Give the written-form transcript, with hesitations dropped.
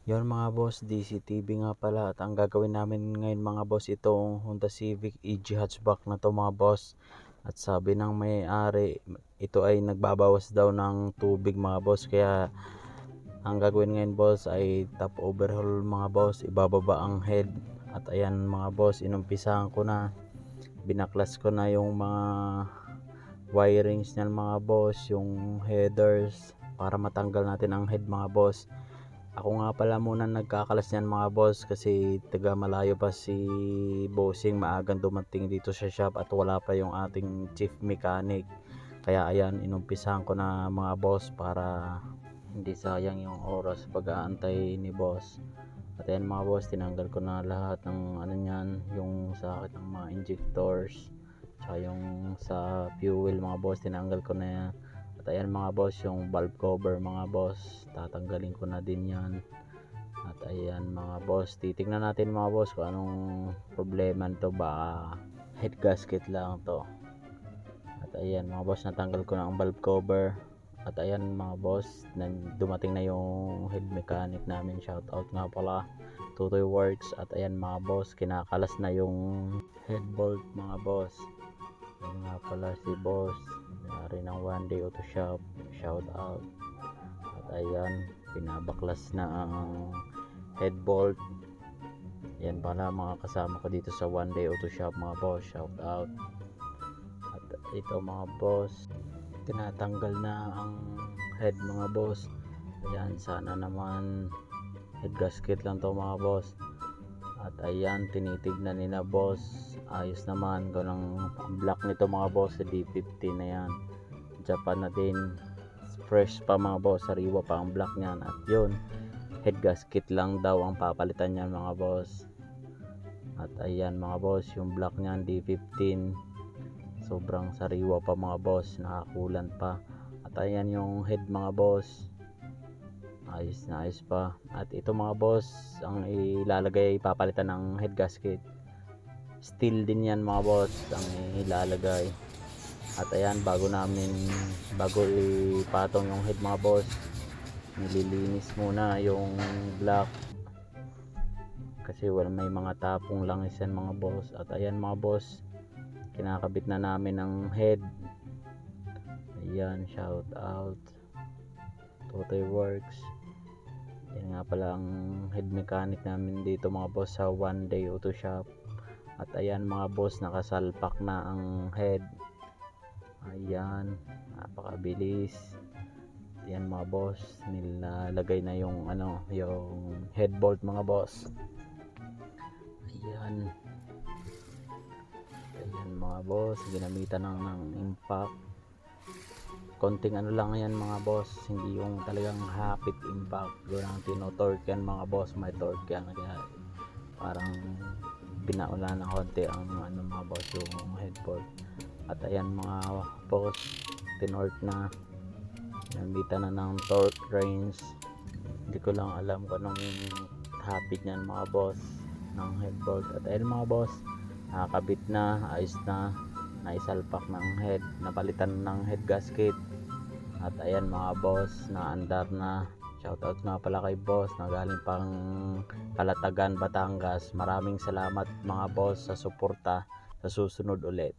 Yon mga boss, DCTV nga pala. At ang gagawin namin ngayon mga boss, itong Honda Civic EG hatchback na to mga boss. At sabi ng may-ari, ito ay nagbabawas daw ng tubig mga boss. Kaya ang gagawin ngayon boss ay top overhaul mga boss. Ibababa ang head. At ayan mga boss, inumpisahan ko na. Binaklas ko na yung mga wirings niyan mga boss, yung headers, para matanggal natin ang head mga boss. Ako nga pala muna nagkakalas niyan mga boss kasi taga malayo pa si bossing, maagang dumating dito sa shop at wala pa yung ating chief mechanic. Kaya ayan, inumpisahan ko na mga boss para hindi sayang yung oras pag-aantay ni boss. At ayan mga boss, tinanggal ko na lahat ng ano niyan, yung sakit ng mga injectors, tsaka yung sa fuel mga boss, tinanggal ko na yan. At ayan mga boss, yung valve cover mga boss, tatanggalin ko na din yan. At ayan mga boss, titignan natin mga boss kung anong problema nito, baka head gasket lang to. At ayan mga boss, natanggal ko na ang valve cover. At ayan mga boss, dumating na yung head mechanic namin, shout out nga pala Tutoy Works. At ayan mga boss, kinakalas na yung head bolt mga boss. Ayan nga pala si boss, may-ari ng One Day Auto Shop, shout out. At ayan, pinabaklas na ang head bolt. Yan pala mga kasama ko dito sa One Day Auto Shop mga boss, shout out. At ito mga boss, tinatanggal na ang head mga boss. Ayan, sana naman head gasket lang to mga boss. At ayan, tinitignan ni na boss, ayos naman. Ganang black nito mga boss, sa D50 na yan, Japan na din, fresh pa mga boss, sariwa pa ang black niyan. At yun, head gasket lang daw ang papalitan niyan mga boss. At ayan mga boss, yung black niyan D15, sobrang sariwa pa mga boss, nakakulan pa. At ayan yung head mga boss, ayos na ayos pa. At ito mga boss, ang ilalagay, papalitan ng head gasket, steel din yan mga boss ang ilalagay. At ayan, bago ipatong yung head mga boss, nililinis muna yung black kasi may mga tapong langis yan mga boss. At ayan mga boss, kinakabit na namin ang head. Ayan, shout out Totoy Works. Yan nga pala ang head mechanic namin dito mga boss sa One Day Auto Shop. At ayan mga boss, nakasalpak na ang head. Ayan, napakabilis. Ayan mga boss, nilalagay na yung yung head bolt mga boss. Ayan. Ayan mga boss, ginamitan ng impact. Konting lang yan mga boss, hindi yung talagang hapit impact. Yung tinotorque yan mga boss, may torque yan, kaya parang binaula na konti ang mga boss yung head bolt. At ayan mga boss, tinorque na, ginamitan na ng torque wrench. Hindi ko lang alam kung anong hapit niyan mga boss ng head bolt. At ayan mga boss, nakakabit na, ayos na, naisalpak ng head, napalitan ng head gasket. At ayan mga boss, naandar na. Shoutout nga pala kay boss na galing pang Kalatagan, Batangas. Maraming salamat mga boss sa suporta. Sa susunod ulit.